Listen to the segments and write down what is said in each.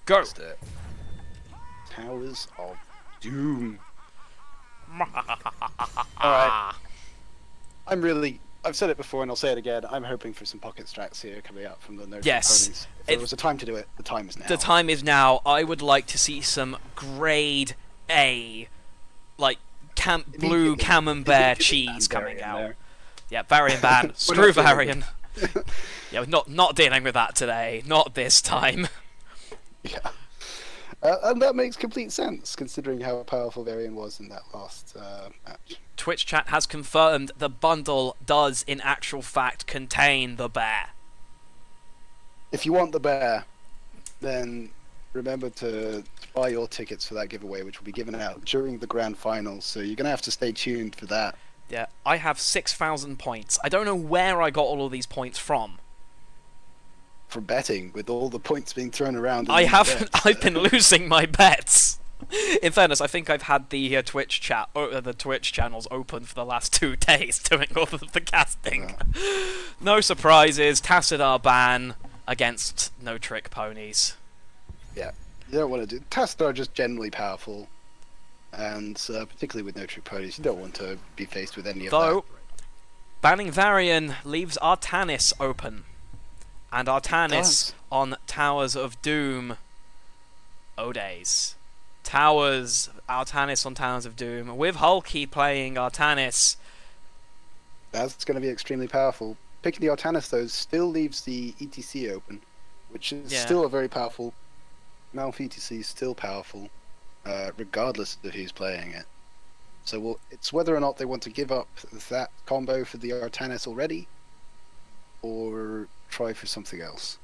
Go! It's the Towers of Doom. Alright. I've said it before and I'll say it again, I'm hoping for some pocket strats here coming out from the No Yes. Ponies. If there was a time to do it, the time is now. The time is now. I would like to see some grade A, like blue camembert cheese coming out. There. Yeah, Varian ban. Screw Varian. Yeah, not dealing with that today. Not this time. Yeah. And that makes complete sense, considering how powerful Varian was in that last match. Twitch chat has confirmed the bundle does, in actual fact, contain the bear. If you want the bear, then remember to buy your tickets for that giveaway, which will be given out during the grand finals, so you're going to have to stay tuned for that. Yeah, I have 6,000 points. I don't know where I got all of these points from. For betting, with all the points being thrown around. I haven't. I've been losing my bets. In fairness, I think I've had the Twitch channels open for the last 2 days doing all of the casting. No surprises. Tassadar ban against No Trick Ponies. Yeah, you don't want to do. Tassadar are just generally powerful, and particularly with No Trick Ponies, you don't want to be faced with any of that. Though, banning Varian leaves Artanis open. And Artanis on Towers of Doom. Oh days. Artanis on Towers of Doom, with Hulky playing Artanis. That's going to be extremely powerful. Picking the Artanis, though, still leaves the ETC open, which is still a very powerful... Malf ETC is still powerful, regardless of who's playing it. So it's whether or not they want to give up that combo for the Artanis already, or try for something else.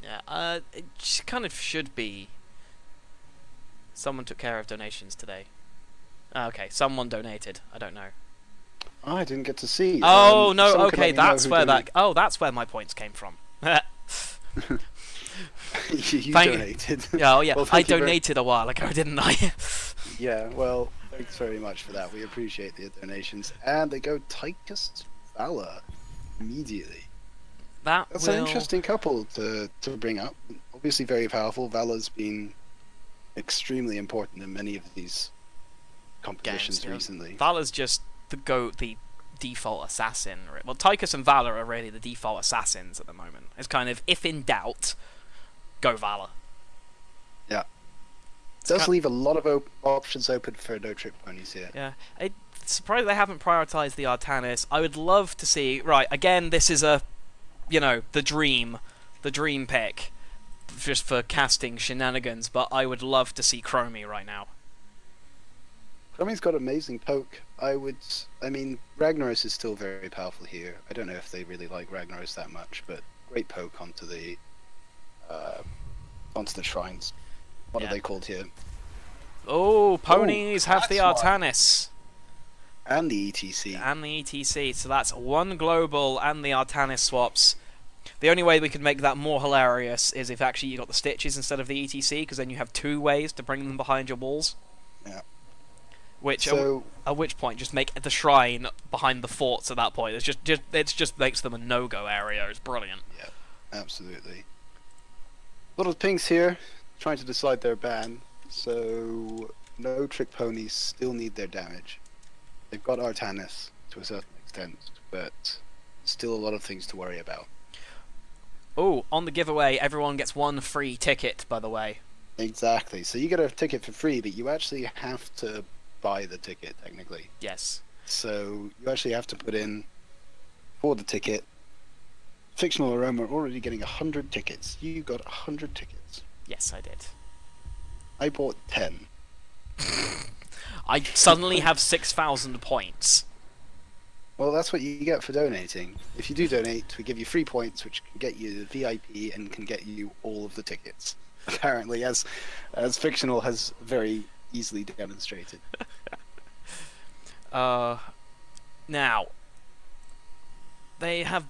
Yeah, it kind of should be. Someone took care of donations today. Okay, someone donated. I don't know. I didn't get to see. Oh no, okay, that's where that's where my points came from. You donated. Yeah, oh yeah, Well, I donated a while ago, didn't I? Yeah, well, thanks very much for that. We appreciate the donations. And they go Tychus Valor immediately. That's an interesting couple to bring up. Obviously very powerful. Valor's been extremely important in many of these competitions recently. Valor's just the default assassin. Well, Tychus and Valor are really the default assassins at the moment. It's kind of, if in doubt, go Valor. Yeah. It does leave a lot of options open for No Trick Ponies here. Yeah. I'm surprised they haven't prioritized the Artanis. I would love to see... Right, again, this is a... You know, the dream pick, just for casting shenanigans, but I would love to see Chromie right now. Chromie's got amazing poke. I mean, Ragnaros is still very powerful here. I don't know if they really like Ragnaros that much, but great poke onto the shrines. What are they called here? Oh, Ponies have the Artanis. And the ETC. And the ETC, so that's one global and the Artanis swaps. The only way we could make that more hilarious is if actually you got the Stitches instead of the ETC, because then you have 2 ways to bring them behind your walls. Yeah. Which, at which point, just make the shrine behind the forts at that point. It just makes them a no-go area. It's brilliant. Yeah, absolutely. A lot of pings here, trying to decide their ban. So, No Trick Ponies still need their damage. They've got Artanis to a certain extent, but still a lot of things to worry about. Oh, on the giveaway, everyone gets 1 free ticket, by the way. Exactly. So you get a ticket for free, but you actually have to buy the ticket, technically. Yes. So you actually have to put in, for the ticket, Fictional Aroma already getting 100 tickets. You got 100 tickets. Yes, I did. I bought 10. I suddenly have 6,000 points. Well, that's what you get for donating. If you do donate, we give you free points, which can get you the VIP and can get you all of the tickets. Apparently, as Fictional has very easily demonstrated. Now, they have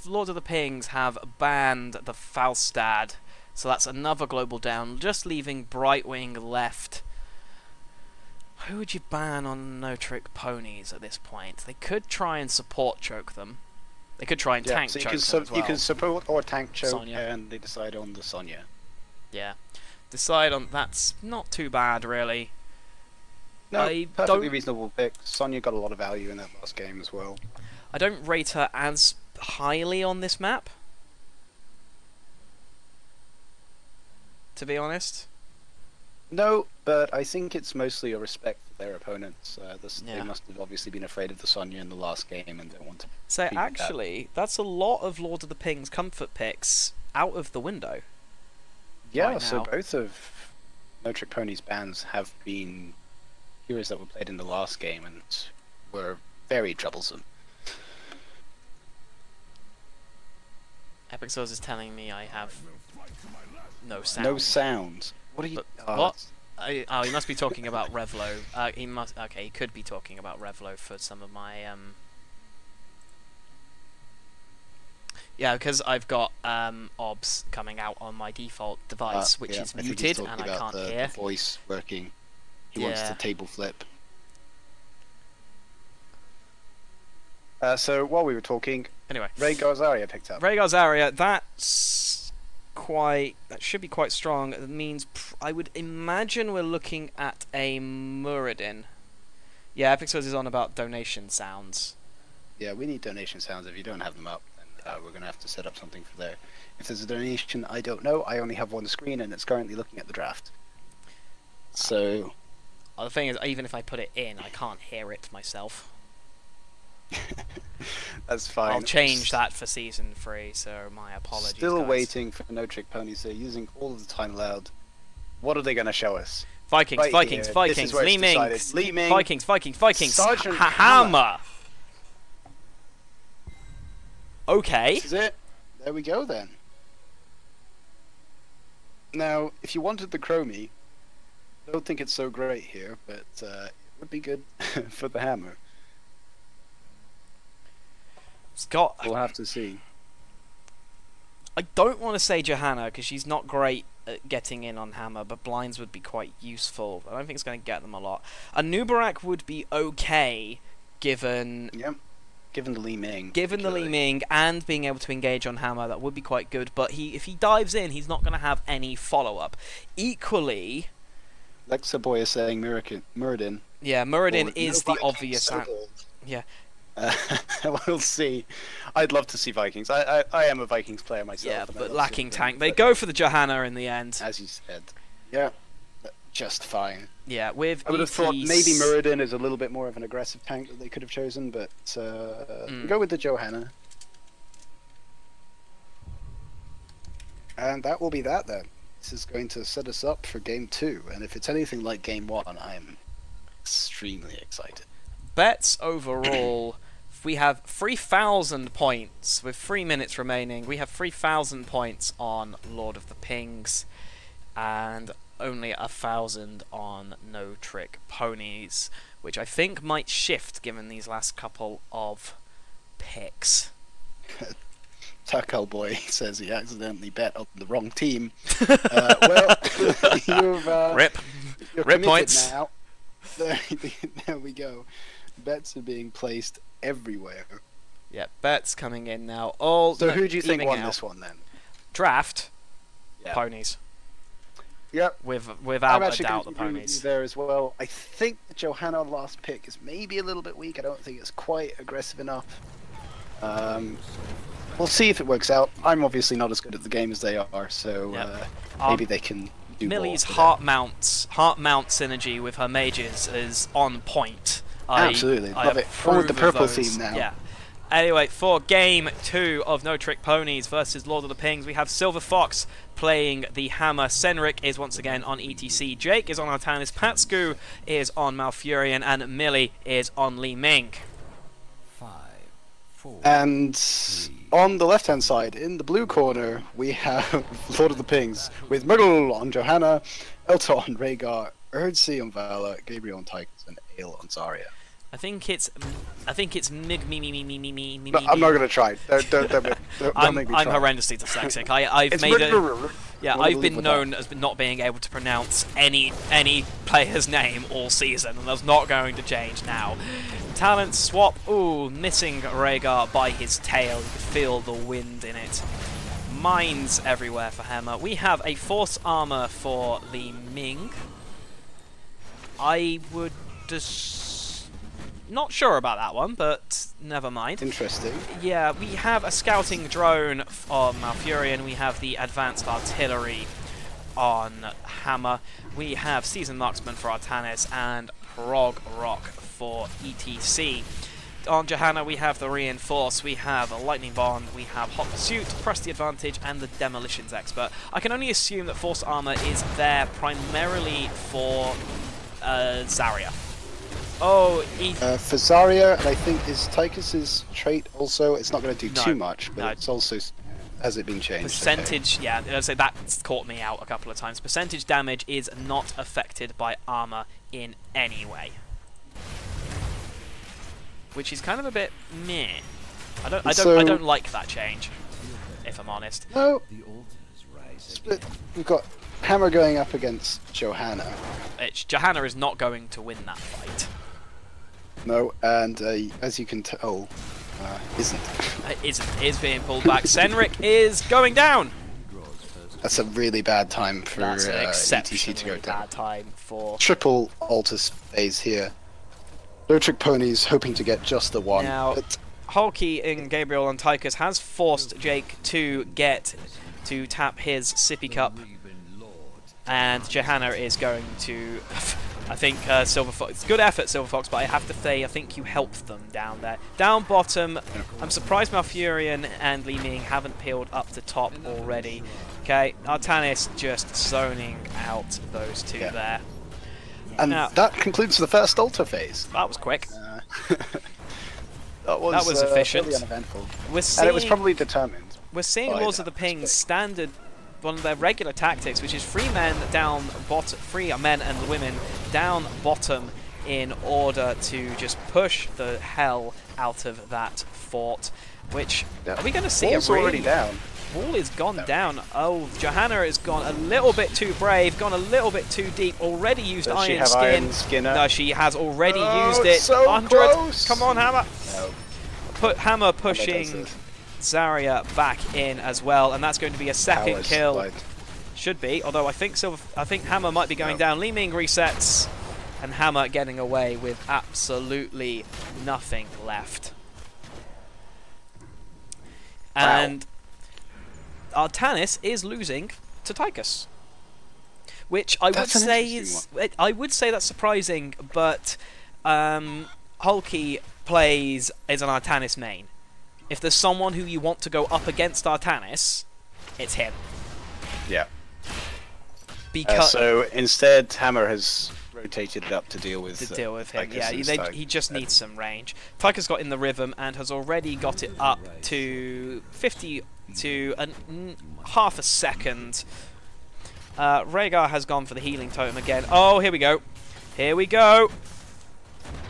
Lord of the Pings have banned the Falstad, so that's another global down, just leaving Brightwing left. Who would you ban on No Trick Ponies at this point? They could try and support choke them. They could try and tank choke them as well. You can support or tank choke, Sonya. and they decide on the Sonya. Yeah. Decide on that's not too bad, really. No, I perfectly don't reasonable pick. Sonya got a lot of value in that last game as well. I don't rate her as highly on this map, to be honest. No, but I think it's mostly a respect for their opponents. Yeah. They must have obviously been afraid of the Sonya in the last game and don't want to. So repeat that. actually, that's a lot of Lord of the Pings comfort picks out of the window. Yeah, right so now. both of No Trick Ponies bans have been heroes that were played in the last game and were very troublesome. Epic Source is telling me I have no sound. No sound. What are you? What? Oh, he must be talking about Revlo. He must. Okay, he could be talking about Revlo for some of my Yeah, because I've got OBS coming out on my default device, which yeah, is I think he's muted talking and I about can't the hear. voice working. He wants Yeah. to table flip. So while we were talking, Anyway, Rhaegar Zarya picked up. Rhaegar Zarya, that should be quite strong. It means I would imagine we're looking at a Muradin. Yeah, Epic Source is on about donation sounds. Yeah, we need donation sounds. If you don't have them up, then we're going to have to set up something for there. If there's a donation, I don't know. I only have one screen, and it's currently looking at the draft. So... The thing is, even if I put it in, I can't hear it myself. That's fine. I'll change that for Season 3, so my apologies, Still guys. waiting for No Trick Ponies. They're using all of the time allowed. What are they going to show us? Vikings, Right Vikings, here. Vikings, This is where it's Li Ming, decided. Li Ming, Vikings, Vikings, Vikings, Sergeant Hammer. Okay. This is it. There we go then. Now, if you wanted the Chromie, I don't think it's so great here, but it would be good for the hammer. Scott, We'll have to see. I don't want to say Johanna because she's not great at getting in on hammer, but blinds would be quite useful. I don't think it's going to get them a lot. A Nubarak would be okay given Yep. Given the Li Ming. given the Li particularly. Ming and being able to engage on hammer. That would be quite good. But if he dives in, he's not going to have any follow up. Equally, Lexa Boy is saying Muradin. yeah, Muradin Or is no the Vikings, obvious. so bold. Yeah. We'll see. I'd love to see Vikings. I am a Vikings player myself. Yeah, and I but love lacking seeing tank. them, They but go for the Johanna in the end. as you said. Yeah, just fine. Yeah, with I would have thought ETs maybe Muradin is a little bit more of an aggressive tank that they could have chosen, but go with the Johanna. And that will be that then. This is going to set us up for game 2, and if it's anything like game 1, I'm extremely excited. bets overall. We have 3,000 points with 3 minutes remaining. We have 3,000 points on Lord of the Pings and only 1,000 on No Trick Ponies, which I think might shift given these last couple of picks. Takal Boy says he accidentally bet on the wrong team. Well, Rip. you're Rip committed points. now. There we go. Bets are being placed everywhere. Yeah, bets coming in now. All So who do you think evening won out. this one then? Draft? Yeah. Ponies. Yep. Without I'm a actually doubt, going the to agree with Ponies. you there as well. I think the Johanna last pick is maybe a little bit weak. I don't think it's quite aggressive enough. We'll see if it works out. I'm obviously not as good at the game as they are, so Yep. maybe they can do Millie's more. heart mount synergy with her mages is on point. Absolutely, I love it. One with the approve of purple those. theme now. Yeah. Anyway, for game 2 of No Trick Ponies versus Lord of the Pings, we have Silver Fox playing the Hammer. Senric is once again on ETC. Jake is on Artanis. Patsku is on Malfurion, and Millie is on Li Ming. 5, 4. And on the left-hand side, in the blue corner, we have Lord of the Pings with Myrtle on Johanna, Elta on Rhaegar, Erdsi on Vala, Gabriel on Tychus, and Ale on Zarya. I think it's me. No, I'm not gonna try. Don't I'm make me try. horrendously dyslexic. I've It's made it. Myrtle. Yeah, We'll I've leave been with known as not being able to pronounce any player's name all season, and that's not going to change now. Talent swap. Ooh, missing Rhaegar by his tail. You can feel the wind in it. mines everywhere for Hammer. We have a force armor for Li Ming. I would just... not sure about that one, but never mind. Interesting. Yeah, we have a scouting drone on Malfurion. We have the advanced artillery on Hammer. We have Seasoned Marksman for Artanis and Prog Rock for ETC. On Johanna, we have the Reinforce, we have a Lightning Bond, we have Hot Pursuit, Press the Advantage, and the Demolitions Expert. I can only assume that Force Armor is there primarily for Zarya. Oh, for Zarya, and I think is Tychus's trait also. It's not going to do too much, but it's also has it been changed? Percentage, yeah, I'd say that's caught me out a couple of times. Percentage damage is not affected by armor in any way, which is kind of a bit meh. I don't like that change, if I'm honest. No. We've got Hammer going up against Johanna. Johanna is not going to win that fight. No, and as you can tell, isn't. Is being pulled back. Senric is going down. That's a really bad time for That's an ETC to go down. bad time for... Triple Altus phase here. Low-trick Ponies hoping to get just the one. Now, but... Hulky in Gabriel and Tychus has forced Jake to tap his sippy cup, and Johanna is going to... I think Silver Fox... Good effort, Silver Fox, but I have to say I think you helped them down there. Down bottom, I'm surprised Malfurion and Li Ming haven't peeled up to top already. Okay, Artanis just zoning out those two there. And now, that concludes the first altar phase. That was quick. That was efficient. Really uneventful. And it was probably determined. We're seeing Lords of the Ping's standard, one of their regular tactics, which is three men and women down bottom in order to just push the hell out of that fort. Which are we going to see? Wall's already down. Wall is gone down. Oh, Johanna has gone a little bit too brave, gone a little bit too deep. Already used Iron Skin. Iron Skinner? No, she has already used it. So 100. Close. Come on, Hammer. No. Hammer pushing Zarya back in as well, and that's going to be a second kill. Should be, although I think Hammer might be going down. Li Ming resets, and Hammer getting away with absolutely nothing left. And Artanis is losing to Tychus, which I would say that's surprising, but Hulky is an Artanis main. If there's someone who you want to go up against Artanis, it's him. Yeah. Because so instead, Hammer has rotated it up to deal with him. Yeah, he just needs some range. Tychus got in the rhythm and has already got it up to 50 to half a second. Rhaegar has gone for the healing totem again. Oh, here we go. Here we go.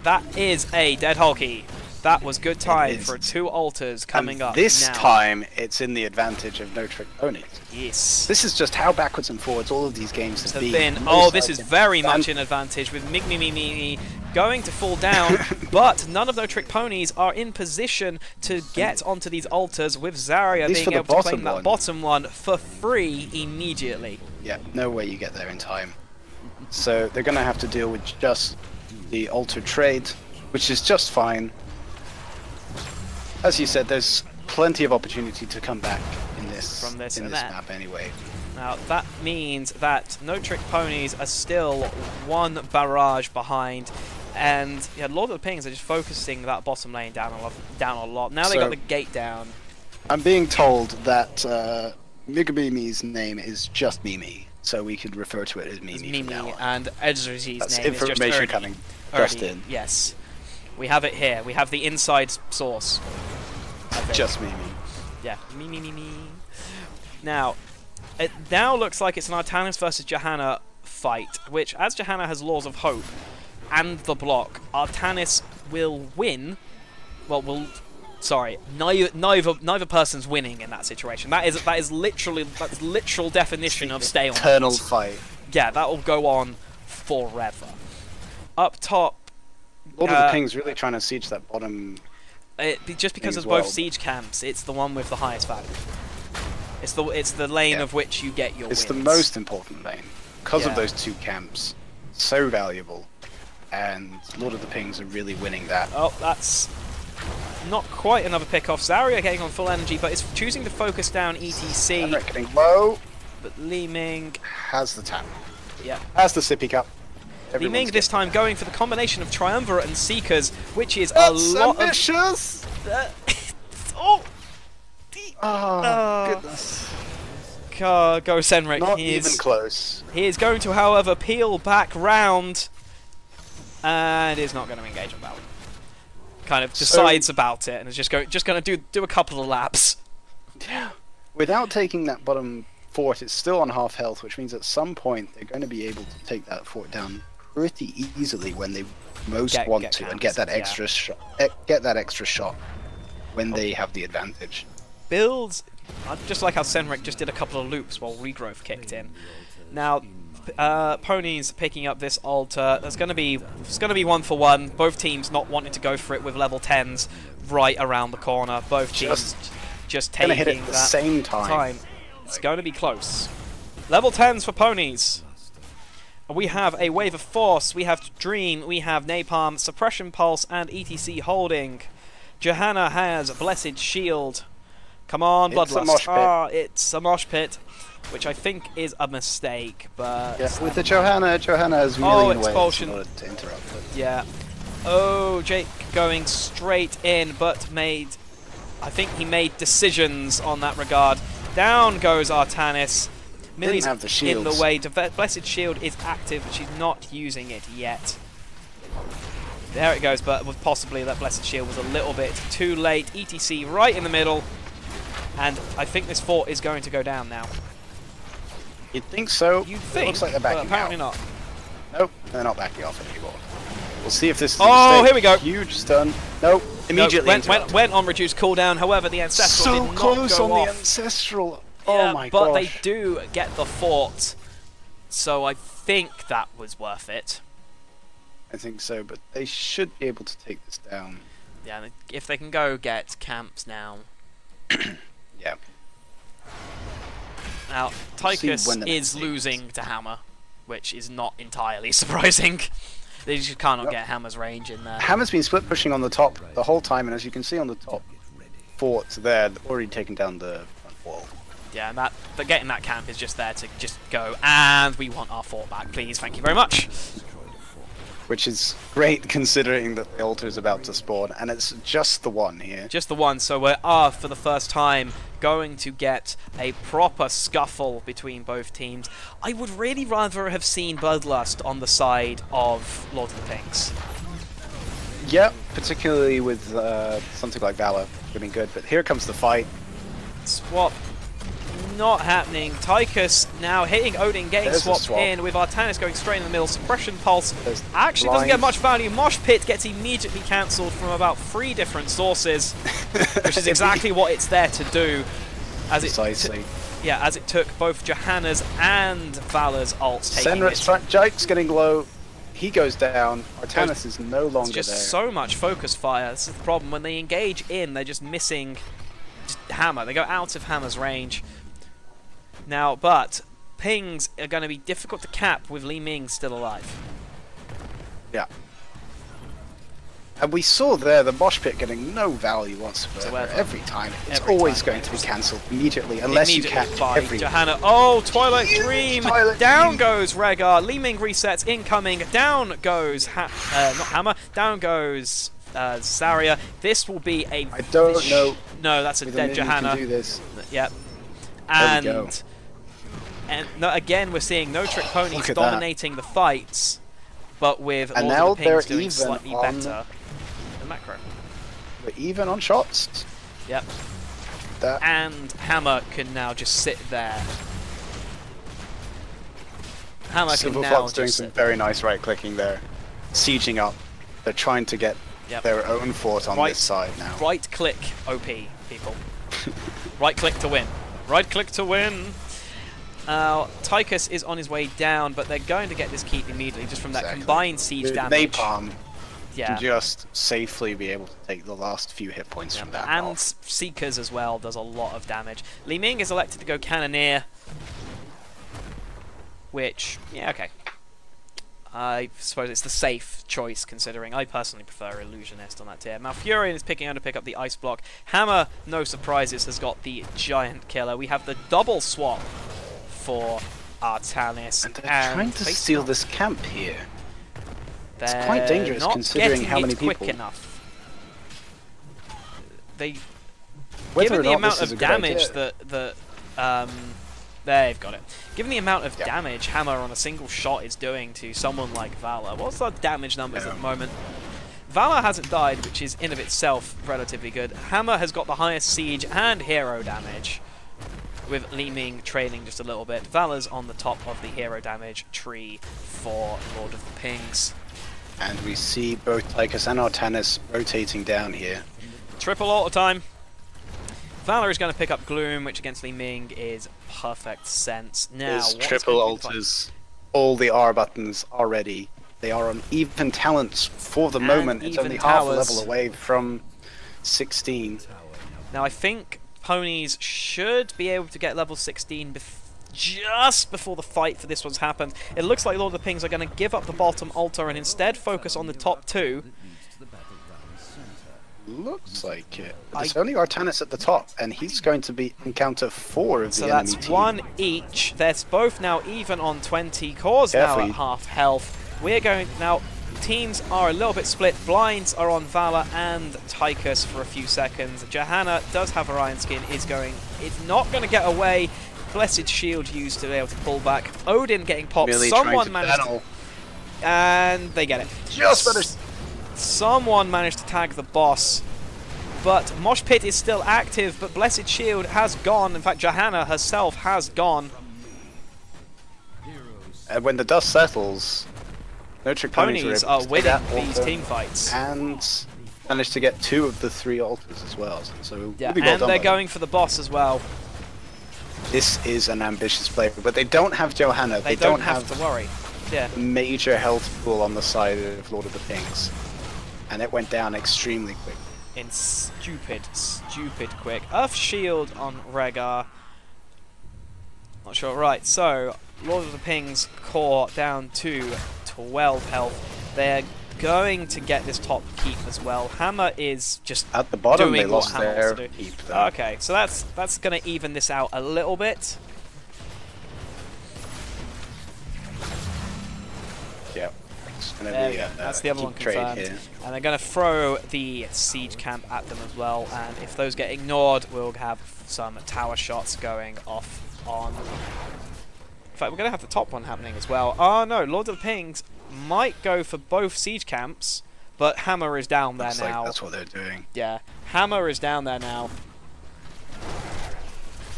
That is a dead Hulky. That was good time for two altars coming up. This time, it's in the advantage of no trick ponies. Yes. This is just how backwards and forwards all of these games have been. Oh, this is very much an advantage with Me going to fall down, but none of no trick ponies are in position to get onto these altars, with Zarya being able to claim that bottom one for free immediately. Yeah, no way you get there in time. So they're going to have to deal with just the altar trade, which is just fine. As you said, there's plenty of opportunity to come back in this map anyway. Now that means that no trick ponies are still one barrage behind, and yeah, Lord of the Pings are just focusing that bottom lane down a lot. Now they got the gate down. I'm being told that Migabimi's name is just Mimi, so we could refer to it as Mimi from now on. And Ezra's name is just information coming just in. Yes. We have it here. We have the inside source. Just Mimi. Yeah, me. Now, it now looks like it's an Artanis versus Johanna fight, which, as Johanna has Laws of Hope and the block, Artanis will win. Well, sorry, neither person's winning in that situation. That is literal definition of stalemate. Eternal fight. Yeah, that will go on forever. Up top, Lord of the Pings really trying to siege that bottom. Just because there's both siege camps, it's the one with the highest value. It's the lane of which you get your It's wins. the most important lane. Because Yeah. of those 2 camps. So valuable. And Lord of the Pings are really winning that. Oh, that's not quite another pick off. Zarya getting on full energy, but is choosing to focus down ETC. Henrik getting low. But Li Ming, Has the tap. yeah. Has the sippy cup. Li Ming this time going for the combination of Triumvirate and Seekers, which is That's a lot ambitious! of... oh! Oh, goodness. Go Senrik. Not He even is, close. he is going to, however, peel back round and is not going to engage on that one. Kind of decides about it and is just going to do a couple of laps. Yeah. Without taking that bottom fort, it's still on half health, which means at some point they're going to be able to take that fort down pretty easily when they most want to, and get that extra shot. Get that extra shot when they have the advantage. Builds, just like how Senrik just did a couple of loops while regrowth kicked in. Now, Ponies picking up this altar. It's going to be 1-for-1. Both teams not wanting to go for it with level 10s right around the corner. Both teams just taking hit it at the same time. It's going to be close. Level 10s for Ponies. We have a Wave of Force, we have Dream, we have Napalm, Suppression Pulse, and ETC holding. Johanna has Blessed Shield. Come on, It's a Bloodlust. mosh pit. It's a mosh pit, which I think is a mistake, but... Yeah, with the Johanna has million ways expulsion. in order to interrupt it. Yeah. Oh, Jake going straight in, but I think he made decisions on that regard. Down goes Artanis. Millie's have the in the shields. way. Blessed Shield is active, but she's not using it yet. There it goes, but possibly that Blessed Shield was a little bit too late. ETC right in the middle, and I think this fort is going to go down now. You'd think so. You'd It think, looks like they're backing but apparently out. not. Nope, they're not backing off anymore. We'll see if this is a Oh, mistake. here we go. Huge stun. Nope, immediately No, went on reduced cooldown. However, the Ancestral so did not close go on off. the Ancestral. Yeah, Oh my but gosh. they do get the fort, so I think that was worth it. I think so, but they should be able to take this down. Yeah, and if they can go get camps now. Yeah. Now, We'll see Tychus when the is next losing to Hammer, which is not entirely surprising. They just cannot Nope. get Hammer's range in there. Hammer's been split pushing on the top the whole time, and as you can see on the top forts there, they've already taken down the front wall. Yeah, and but getting that camp is just there to just go, and we want our fort back, please, thank you very much. Which is great considering that the altar is about to spawn, and it's just the one here. Just the one, so we are, for the first time, going to get a proper scuffle between both teams. I would really rather have seen Bloodlust on the side of Lord of the Pinks. Yep, particularly with something like Valor, would be good, but here comes the fight. Swap not happening. Tychus now hitting Odin, getting There's a swapped swap. in with Artanis going straight in the middle. Suppression Pulse There's actually doesn't get blind. much value. Mosh Pit gets immediately cancelled from about 3 different sources, which is exactly what it's there to do. As Precisely. as it took both Johanna's and Valor's ults taking it. Jake's getting low. He goes down. Artanis is no longer It's just there. so much focus fire. This is the problem. When they engage in, they're just missing Hammer. They go out of Hammer's range. Now, but pings are going to be difficult to cap with Li Ming still alive. Yeah. And we saw there the mosh pit getting no value whatsoever every time. It's Every always time. going to be cancelled immediately unless you Immediately catch by every. Johanna. Oh, Twilight Dream! Twilight Down Dream. goes Rhaegar. Li Ming resets, incoming. Down goes not Hammer. Down goes Zarya. This will be a. I don't know. No, that's a With dead a minion Johanna. can do this. Yep. There we go. And no, again, we're seeing No Trick Ponies Look at dominating the fights, but with And Lord now of the Pings they're doing even slightly on- better than Macro. We're even on shots. Yep. That And Hammer can now just sit there. Hammer can now Silverfox doing just some sit very nice right clicking there, sieging up. They're trying to get Yep. their own fort on Right. this side now. Right click OP, people. Right click to win. Right click to win. Tychus is on his way down, but they're going to get this keep immediately just from that Exactly. combined siege The damage. Napalm can just safely be able to take the last few hit points from that. And Seekers as well does a lot of damage. Li Ming is elected to go Cannoneer, which, yeah, okay. I suppose it's the safe choice, considering I personally prefer Illusionist on that tier. Malfurion is picking out to pick up the Ice Block. Hammer, no surprises, has got the Giant Killer. We have the double swap for Artanis. And they're trying to steal this camp here. It's quite dangerous considering how many people. Quick enough. Given the amount of damage they've got it. Given the amount of damage Hammer on a single shot is doing to someone like Valor, what's our damage numbers at the moment? Valor hasn't died, which is in of itself relatively good. Hammer has got the highest siege and hero damage, with Li Ming trailing just a little bit. Valor's on the top of the hero damage tree for Lord of the Pings. And we see both Tychus and Artanis rotating down here. Triple ult time. Valor is going to pick up Gloom, which against Li Ming is perfect sense. Now, triple ulters, all the R buttons are ready. They are on even talents for the moment. It's only half a level away from 16. Now I think Ponies should be able to get level 16 just before the fight for this one's happened. It looks like Lord of the Pings are going to give up the bottom altar and instead focus on the top two. Looks like it. But there's only Artanis at the top, and he's going to encounter 4 of the enemy team. So that's 1 each. They're both now even on 20. Core's now at half health. We're going now. Teams are a little bit split. Blinds are on Valor and Tychus for a few seconds. Johanna does have her Iron Skin. It's not going to get away. Blessed Shield used to be able to pull back. Odin getting popped. Really Someone managed to, and they get it. Just finished. Someone managed to tag the boss, but Mosh Pit is still active, but Blessed Shield has gone. In fact, Johanna herself has gone. And when the dust settles, No Trick Ponies are winning these team fights. And managed to get 2 of the 3 altars as well. So yeah, really well and they're going for the boss as well. This is an ambitious play, but they don't have Johanna. They don't have to worry. Yeah. Major health pool on the side of Lord of the Pings. And it went down extremely quick. In stupid quick. Earth Shield on Rhaegar. Not sure. Right, so Lord of the Pings core down to 12 health. They're going to get this top keep as well. Hammer is just at the bottom. Doing they lost what Hammer their wants to do. keep. Though. Okay, so that's going to even this out a little bit. Yep. That's the other one confirmed. Here. And they're going to throw the siege camp at them as well. And if those get ignored, we'll have some tower shots going off on. In fact, we're going to have the top one happening as well. Oh no, Lord of the Pings might go for both siege camps, but Hammer is down there now. Like that's what they're doing. Yeah, Hammer is down there now.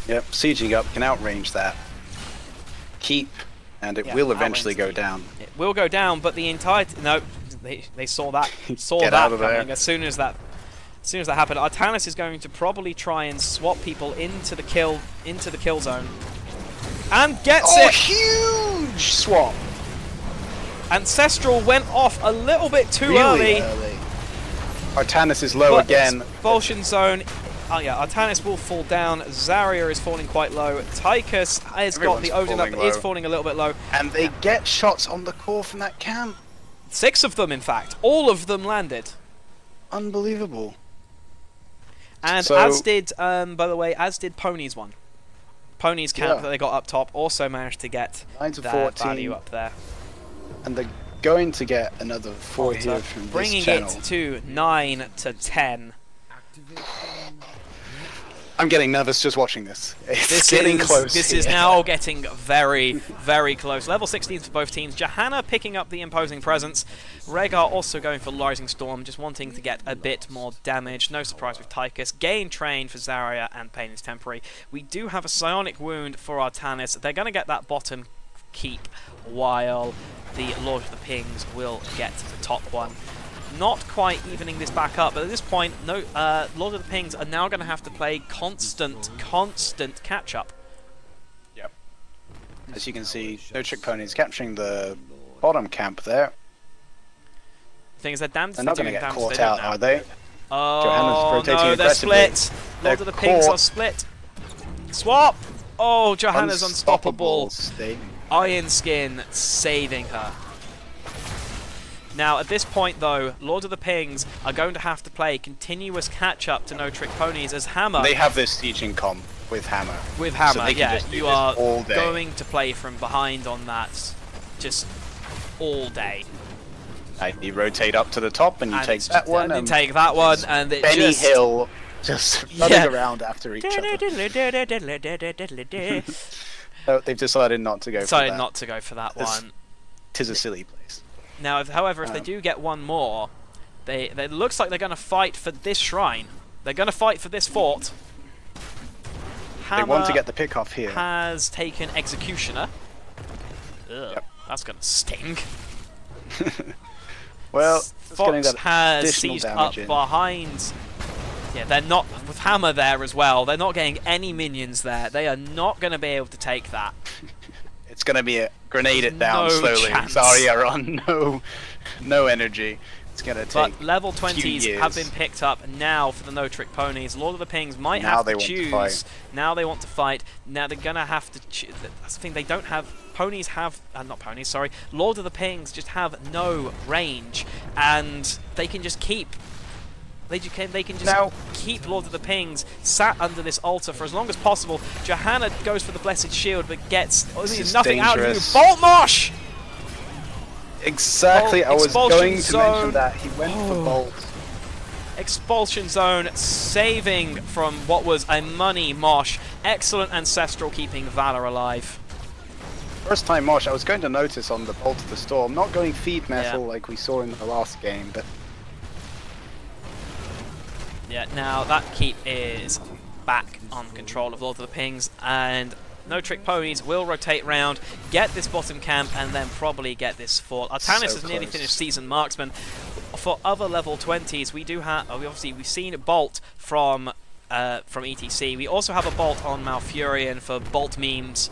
Yep, sieging up can outrange that. Keep. And it will eventually go down. It will go down, but the entire no, they saw that coming as soon as that happened. Artanis is going to probably try and swap people into the kill zone, and gets it. Huge swap! Ancestral went off a little bit too early. Artanis is low again. Expulsion zone. Oh yeah, Artanis will fall down. Zarya is falling quite low. Tychus has got the Odin up, is falling a little bit low. And they get shots on the core from that camp. 6 of them, in fact. All of them landed. Unbelievable. And so, as did, by the way, as did Ponies one. Ponies camp that they got up top also managed to get 9 to their 14. value up there. And they're going to get another 4 here from this bringing channel. It to 9 to 10. I'm getting nervous just watching this. It's getting close. This is now getting very, very close. Level 16 for both teams. Johanna picking up the imposing presence. Rhaegar also going for Rising Storm, just wanting to get a bit more damage. No surprise with Tychus. Gain Train for Zarya, and Pain is temporary. We do have a Psionic Wound for Artanis. They're going to get that bottom keep, while the Lord of the Pings will get the top one. Not quite evening this back up, but at this point, no, Lord of the Pings are now going to have to play constant catch-up. Yep. As you can see, No Trick Ponies capturing the bottom camp there. thing is, they're damned if They're they not do, going to get damned if caught they don't out, now. are they? Oh rotating no, they're aggressively. split. They're Lord of the Pigs caught. are split. Swap! Oh, Johanna's unstoppable. State. Iron Skin saving her. Now, at this point, though, Lord of the Pings are going to have to play continuous catch-up to No Trick Ponies as Hammer... They have this sieging comp with Hammer. With Hammer, so they can yeah. just do You this are all day. going to play from behind on that just all day. And you rotate up to the top and you take that one. And take that one, and it Benny just... Hill just running Yeah. around after each other. No, they've decided not to go for Decided that. not to go for that one. Tis a silly place. Now, however, if they do get one more, it looks like they're going to fight for this shrine. They're going to fight for this fort. They want to get the pick off here. Has taken Executioner. Ugh, Yep. that's going to sting. Well, Fox has additional seized up damage in. behind. Yeah, they're not with Hammer there as well. They're not getting any minions there. They are not going to be able to take that. It's going to be a grenade it down No slowly. chance. Zarya on no energy. It's going to take But level a few 20s years. have been picked up now for the No Trick Ponies. Lord of the Pings might Now have they to want to choose. fight. Now they want to fight. Now they're going to have to choose. That's the thing, they don't have... Ponies have... not Ponies, sorry. Lord of the Pings just have no range. And they can just keep... They can just Now- keep Lord of the Pings sat under this altar for as long as possible. Johanna goes for the Blessed Shield, but gets is nothing out of you. dangerous. Bolt Mosh! Exactly, I was Expulsion going to zone. mention that. He went for Bolt. Expulsion Zone saving from what was a money Mosh. Excellent Ancestral keeping Valor alive. First time Mosh, I was going to notice on the Bolt of the Storm, not going feed metal like we saw in the last game, but Yeah, now that keep is back on control of Lord of the Pings, and No Trick Ponies will rotate round, get this bottom camp, and then probably get this fort. Artanis has nearly close. finished Seasoned Marksman. For other level 20s, we do have, we've seen Bolt from ETC. We also have a Bolt on Malfurion for Bolt memes.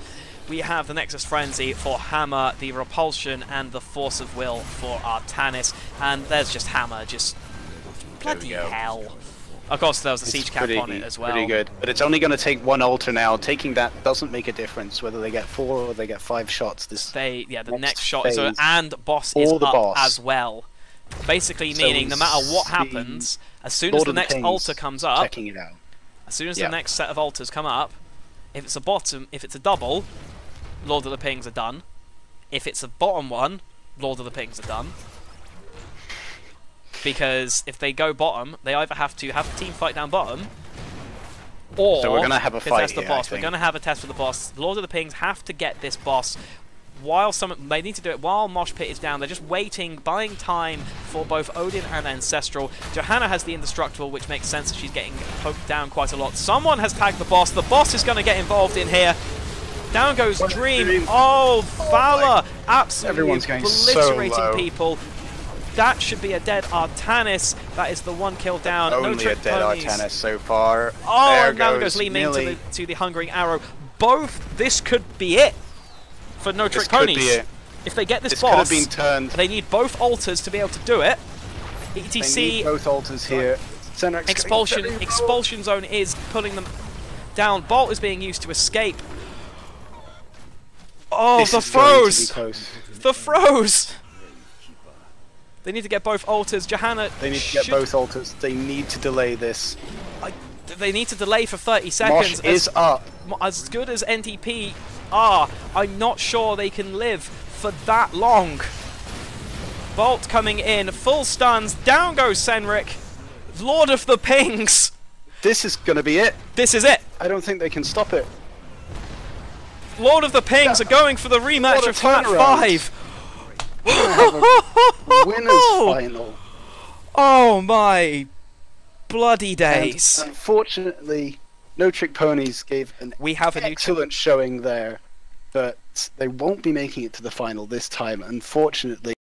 We have the Nexus Frenzy for Hammer, the Repulsion, and the Force of Will for Artanis. And there's just Hammer, just bloody go. hell. Of course, there was a it's siege cap pretty, on it as well. pretty good. But it's only going to take one altar now. Taking that doesn't make a difference whether they get 4 or they get 5 shots. The next next shot is phase, and boss or is the up boss. as well. Basically So meaning we no matter what see happens, as soon as Lord the of the next Pings altar comes up, checking it out. as soon as Yeah. the next set of altars come up, if it's a bottom, if it's a double, Lord of the Pings are done. If it's a bottom one, Lord of the Pings are done. Because if they go bottom, they either have to have the team fight down bottom, or So we're gonna have a fight test the here, I boss. We're think. going to have a test for the boss. Lord of the Pings have to get this boss while they need to do it while Mosh Pit is down. They're just waiting, buying time for both Odin and Ancestral. Johanna has the Indestructible, which makes sense that she's getting poked down quite a lot. Someone has tagged the boss. The boss is going to get involved in here. Down goes Dream. Oh, Valor! Absolutely Everyone's going so obliterating low. people. That should be a dead Artanis. That is the one kill down. No Only a Trick dead Ponies. Artanis so far. Oh, there and down goes Li Ming Millie. to the Hungering Arrow. This could be it for No Trick This could Ponies. be it. If they get this This could boss, have been turned. they need both altars to be able to do it. They need ETC both altars here. Senrek's expulsion getting very low. expulsion zone is pulling them down. Bolt is being used to escape. Oh, This the is going to be froze! close. The froze! They need to get both altars. Johanna They need to get should- both altars. They need to delay this. They need to delay for 30 seconds. Mosh is up. As good as NTP are, I'm not sure they can live for that long. Bolt coming in, full stuns, down goes Senrik. Lord of the Pings! This is going to be it. This is it! I don't think they can stop it. Lord of the Pings are going for the rematch What a of Flat turnaround. 5! Winners final. Oh my bloody days. And unfortunately, No Trick Ponies gave an We have a new excellent showing there, but they won't be making it to the final this time, unfortunately.